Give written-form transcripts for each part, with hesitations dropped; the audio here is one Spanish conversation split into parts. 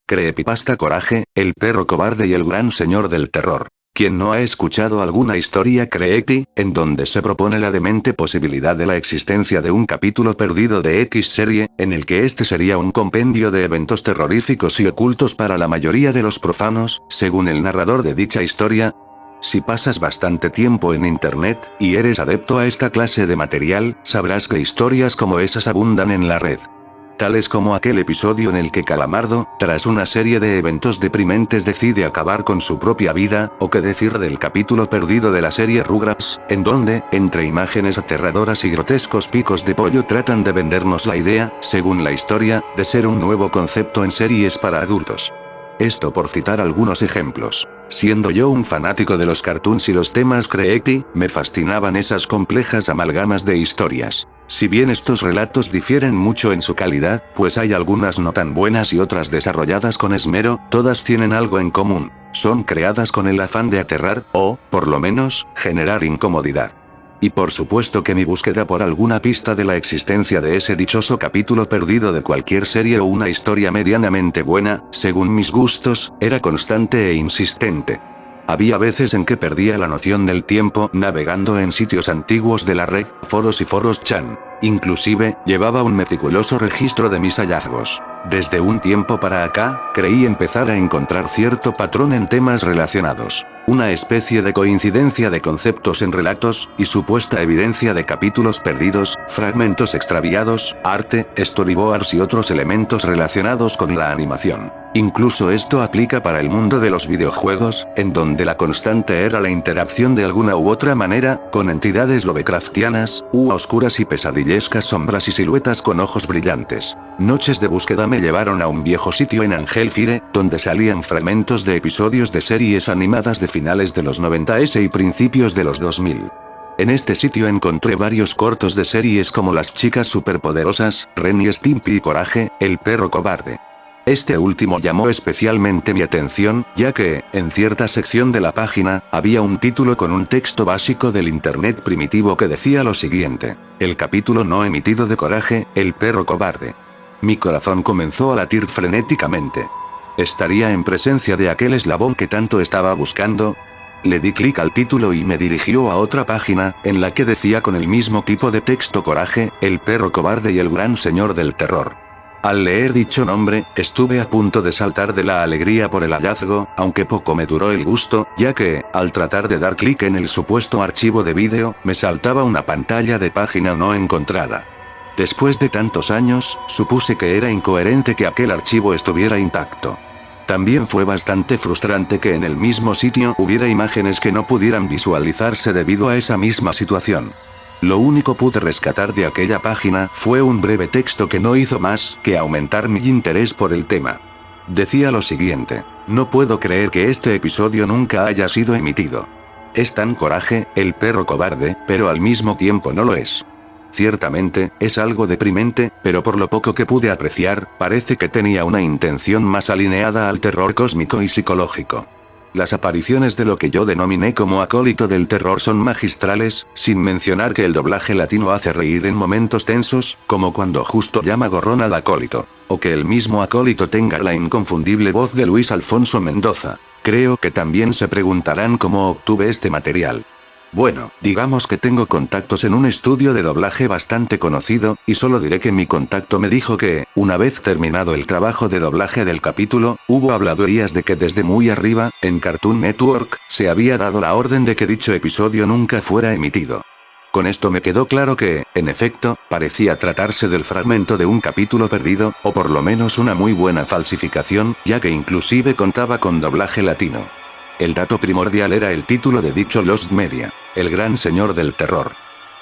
Creepypasta Coraje, el perro cobarde y el gran señor del terror. ¿Quién no ha escuchado alguna historia creepy, en donde se propone la demente posibilidad de la existencia de un capítulo perdido de X serie, en el que este sería un compendio de eventos terroríficos y ocultos para la mayoría de los profanos, según el narrador de dicha historia? Si pasas bastante tiempo en internet, y eres adepto a esta clase de material, sabrás que historias como esas abundan en la red. Tales como aquel episodio en el que Calamardo, tras una serie de eventos deprimentes decide acabar con su propia vida, o qué decir del capítulo perdido de la serie Rugrats, en donde, entre imágenes aterradoras y grotescos picos de pollo tratan de vendernos la idea, según la historia, de ser un nuevo concepto en series para adultos. Esto por citar algunos ejemplos. Siendo yo un fanático de los cartoons y los temas creepy, me fascinaban esas complejas amalgamas de historias. Si bien estos relatos difieren mucho en su calidad, pues hay algunas no tan buenas y otras desarrolladas con esmero, todas tienen algo en común. Son creadas con el afán de aterrar, o, por lo menos, generar incomodidad. Y por supuesto que mi búsqueda por alguna pista de la existencia de ese dichoso capítulo perdido de cualquier serie o una historia medianamente buena, según mis gustos, era constante e insistente. Había veces en que perdía la noción del tiempo navegando en sitios antiguos de la red, foros y foros chan. Inclusive, llevaba un meticuloso registro de mis hallazgos. Desde un tiempo para acá, creí empezar a encontrar cierto patrón en temas relacionados. Una especie de coincidencia de conceptos en relatos, y supuesta evidencia de capítulos perdidos, fragmentos extraviados, arte, storyboards y otros elementos relacionados con la animación. Incluso esto aplica para el mundo de los videojuegos, en donde la constante era la interacción de alguna u otra manera, con entidades lovecraftianas, u oscuras y pesadillescas sombras y siluetas con ojos brillantes. Noches de búsqueda me llevaron a un viejo sitio en Angelfire, donde salían fragmentos de episodios de series animadas de finales de los 90s y principios de los 2000. En este sitio encontré varios cortos de series como Las chicas superpoderosas, Ren y Stimpy y Coraje, el perro cobarde. Este último llamó especialmente mi atención, ya que, en cierta sección de la página, había un título con un texto básico del internet primitivo que decía lo siguiente: el capítulo no emitido de Coraje, el perro cobarde. Mi corazón comenzó a latir frenéticamente. ¿Estaría en presencia de aquel eslabón que tanto estaba buscando? Le di clic al título y me dirigió a otra página, en la que decía con el mismo tipo de texto Coraje, el perro cobarde y el gran señor del terror. Al leer dicho nombre, estuve a punto de saltar de la alegría por el hallazgo, aunque poco me duró el gusto, ya que, al tratar de dar clic en el supuesto archivo de vídeo, me saltaba una pantalla de página no encontrada. Después de tantos años, supuse que era incoherente que aquel archivo estuviera intacto. También fue bastante frustrante que en el mismo sitio hubiera imágenes que no pudieran visualizarse debido a esa misma situación. Lo único que pude rescatar de aquella página fue un breve texto que no hizo más que aumentar mi interés por el tema. Decía lo siguiente: no puedo creer que este episodio nunca haya sido emitido. Es tan Coraje, el perro cobarde, pero al mismo tiempo no lo es. Ciertamente, es algo deprimente, pero por lo poco que pude apreciar, parece que tenía una intención más alineada al terror cósmico y psicológico. Las apariciones de lo que yo denominé como acólito del terror son magistrales, sin mencionar que el doblaje latino hace reír en momentos tensos, como cuando Justo llama gorrón al acólito. O que el mismo acólito tenga la inconfundible voz de Luis Alfonso Mendoza. Creo que también se preguntarán cómo obtuve este material. Bueno, digamos que tengo contactos en un estudio de doblaje bastante conocido, y solo diré que mi contacto me dijo que, una vez terminado el trabajo de doblaje del capítulo, hubo habladurías de que desde muy arriba, en Cartoon Network, se había dado la orden de que dicho episodio nunca fuera emitido. Con esto me quedó claro que, en efecto, parecía tratarse del fragmento de un capítulo perdido, o por lo menos una muy buena falsificación, ya que inclusive contaba con doblaje latino. El dato primordial era el título de dicho Lost Media, el gran señor del terror.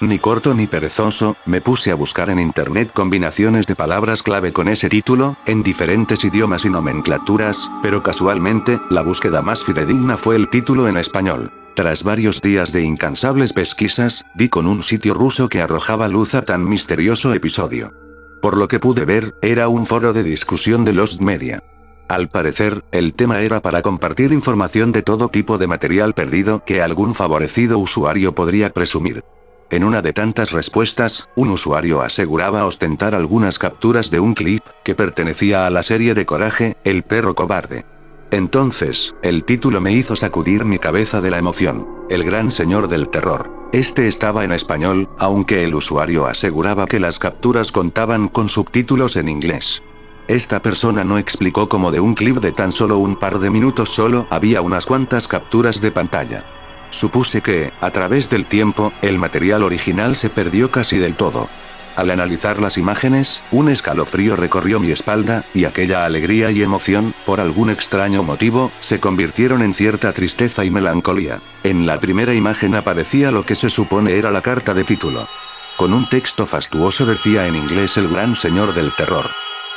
Ni corto ni perezoso, me puse a buscar en internet combinaciones de palabras clave con ese título, en diferentes idiomas y nomenclaturas, pero casualmente, la búsqueda más fidedigna fue el título en español. Tras varios días de incansables pesquisas, di con un sitio ruso que arrojaba luz a tan misterioso episodio. Por lo que pude ver, era un foro de discusión de Lost Media. Al parecer, el tema era para compartir información de todo tipo de material perdido que algún favorecido usuario podría presumir. En una de tantas respuestas, un usuario aseguraba ostentar algunas capturas de un clip que pertenecía a la serie de Coraje, el perro cobarde. Entonces, el título me hizo sacudir mi cabeza de la emoción. El gran señor del terror. Este estaba en español, aunque el usuario aseguraba que las capturas contaban con subtítulos en inglés. Esta persona no explicó cómo de un clip de tan solo un par de minutos solo había unas cuantas capturas de pantalla. Supuse que, a través del tiempo, el material original se perdió casi del todo. Al analizar las imágenes, un escalofrío recorrió mi espalda, y aquella alegría y emoción, por algún extraño motivo, se convirtieron en cierta tristeza y melancolía. En la primera imagen aparecía lo que se supone era la carta de título. Con un texto fastuoso decía en inglés el gran señor del terror.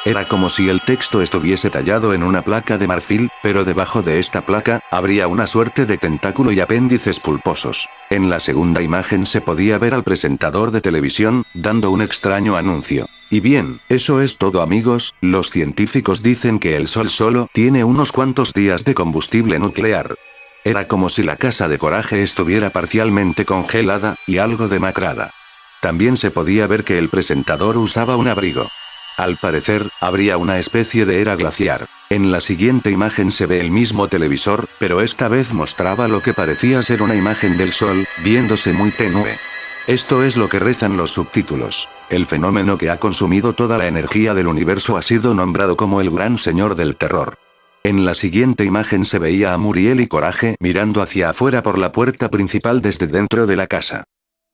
Era como si el texto estuviese tallado en una placa de marfil, pero debajo de esta placa, habría una suerte de tentáculo y apéndices pulposos. En la segunda imagen se podía ver al presentador de televisión, dando un extraño anuncio. Y bien, eso es todo amigos, los científicos dicen que el Sol solo tiene unos cuantos días de combustible nuclear. Era como si la casa de Coraje estuviera parcialmente congelada, y algo demacrada. También se podía ver que el presentador usaba un abrigo. Al parecer, habría una especie de era glaciar. En la siguiente imagen se ve el mismo televisor, pero esta vez mostraba lo que parecía ser una imagen del Sol, viéndose muy tenue. Esto es lo que rezan los subtítulos. El fenómeno que ha consumido toda la energía del universo ha sido nombrado como el gran señor del terror. En la siguiente imagen se veía a Muriel y Coraje mirando hacia afuera por la puerta principal desde dentro de la casa.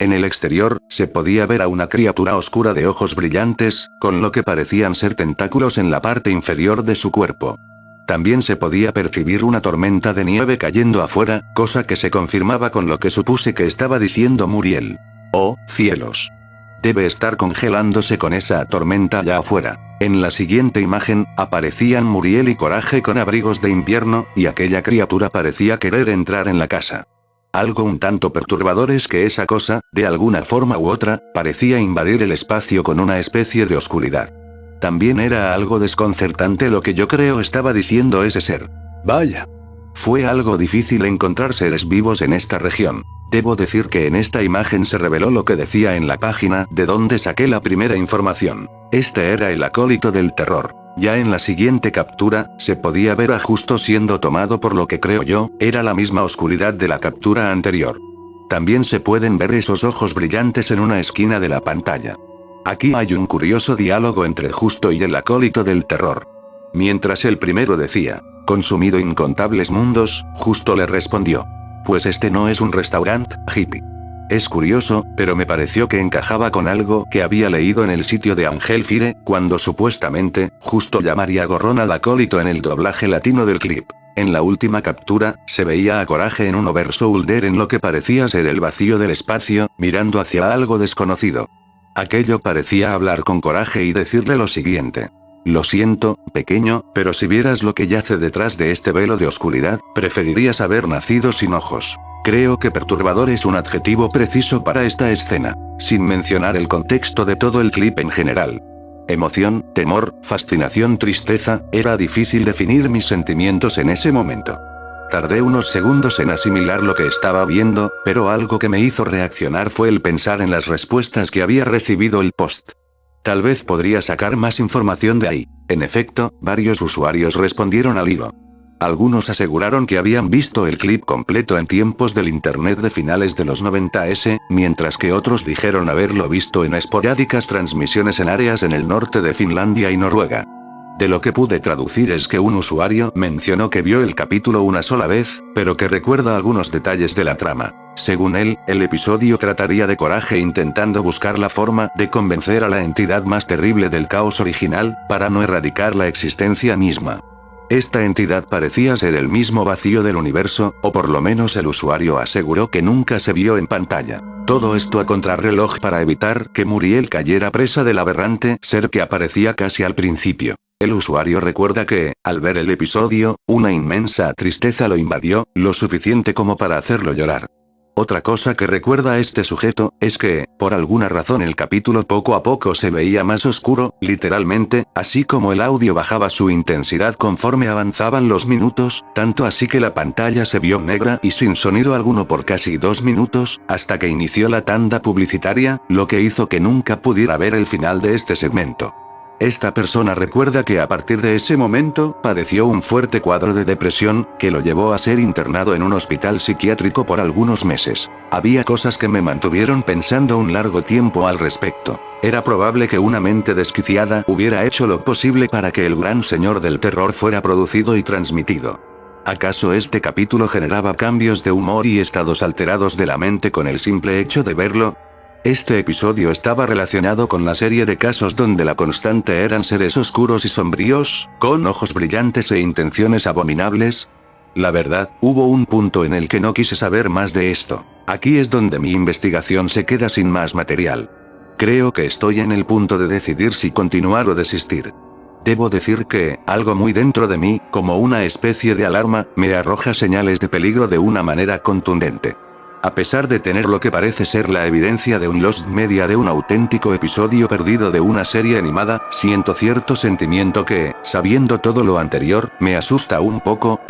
En el exterior, se podía ver a una criatura oscura de ojos brillantes, con lo que parecían ser tentáculos en la parte inferior de su cuerpo. También se podía percibir una tormenta de nieve cayendo afuera, cosa que se confirmaba con lo que supuse que estaba diciendo Muriel. ¡Oh, cielos! Debe estar congelándose con esa tormenta allá afuera. En la siguiente imagen, aparecían Muriel y Coraje con abrigos de invierno, y aquella criatura parecía querer entrar en la casa. Algo un tanto perturbador es que esa cosa, de alguna forma u otra, parecía invadir el espacio con una especie de oscuridad. También era algo desconcertante lo que yo creo estaba diciendo ese ser. Vaya. Fue algo difícil encontrar seres vivos en esta región. Debo decir que en esta imagen se reveló lo que decía en la página de donde saqué la primera información. Este era el acólito del terror. Ya en la siguiente captura, se podía ver a Justo siendo tomado por lo que creo yo, era la misma oscuridad de la captura anterior. También se pueden ver esos ojos brillantes en una esquina de la pantalla. Aquí hay un curioso diálogo entre Justo y el acólito del terror. Mientras el primero decía, consumido incontables mundos, Justo le respondió. Pues este no es un restaurante, hippie. Es curioso, pero me pareció que encajaba con algo que había leído en el sitio de Ángel Fire, cuando supuestamente, Justo llamaría gorrón al acólito en el doblaje latino del clip. En la última captura, se veía a Coraje en un overshoulder en lo que parecía ser el vacío del espacio, mirando hacia algo desconocido. Aquello parecía hablar con Coraje y decirle lo siguiente. Lo siento, pequeño, pero si vieras lo que yace detrás de este velo de oscuridad, preferirías haber nacido sin ojos. Creo que perturbador es un adjetivo preciso para esta escena, sin mencionar el contexto de todo el clip en general. Emoción, temor, fascinación, tristeza, era difícil definir mis sentimientos en ese momento. Tardé unos segundos en asimilar lo que estaba viendo, pero algo que me hizo reaccionar fue el pensar en las respuestas que había recibido el post. Tal vez podría sacar más información de ahí. En efecto, varios usuarios respondieron al hilo. Algunos aseguraron que habían visto el clip completo en tiempos del internet de finales de los 90s, mientras que otros dijeron haberlo visto en esporádicas transmisiones en áreas en el norte de Finlandia y Noruega. De lo que pude traducir es que un usuario mencionó que vio el capítulo una sola vez, pero que recuerda algunos detalles de la trama. Según él, el episodio trataría de Coraje intentando buscar la forma de convencer a la entidad más terrible del caos original, para no erradicar la existencia misma. Esta entidad parecía ser el mismo vacío del universo, o por lo menos el usuario aseguró que nunca se vio en pantalla. Todo esto a contrarreloj para evitar que Muriel cayera presa del aberrante ser que aparecía casi al principio. El usuario recuerda que, al ver el episodio, una inmensa tristeza lo invadió, lo suficiente como para hacerlo llorar. Otra cosa que recuerda a este sujeto, es que, por alguna razón el capítulo poco a poco se veía más oscuro, literalmente, así como el audio bajaba su intensidad conforme avanzaban los minutos, tanto así que la pantalla se vio negra y sin sonido alguno por casi 2 minutos, hasta que inició la tanda publicitaria, lo que hizo que nunca pudiera ver el final de este segmento. Esta persona recuerda que a partir de ese momento, padeció un fuerte cuadro de depresión, que lo llevó a ser internado en un hospital psiquiátrico por algunos meses. Había cosas que me mantuvieron pensando un largo tiempo al respecto. Era probable que una mente desquiciada hubiera hecho lo posible para que el gran señor del terror fuera producido y transmitido. ¿Acaso este capítulo generaba cambios de humor y estados alterados de la mente con el simple hecho de verlo? Este episodio estaba relacionado con la serie de casos donde la constante eran seres oscuros y sombríos, con ojos brillantes e intenciones abominables. La verdad, hubo un punto en el que no quise saber más de esto. Aquí es donde mi investigación se queda sin más material. Creo que estoy en el punto de decidir si continuar o desistir. Debo decir que, algo muy dentro de mí, como una especie de alarma, me arroja señales de peligro de una manera contundente. A pesar de tener lo que parece ser la evidencia de un lost media de un auténtico episodio perdido de una serie animada, siento cierto sentimiento que, sabiendo todo lo anterior, me asusta un poco.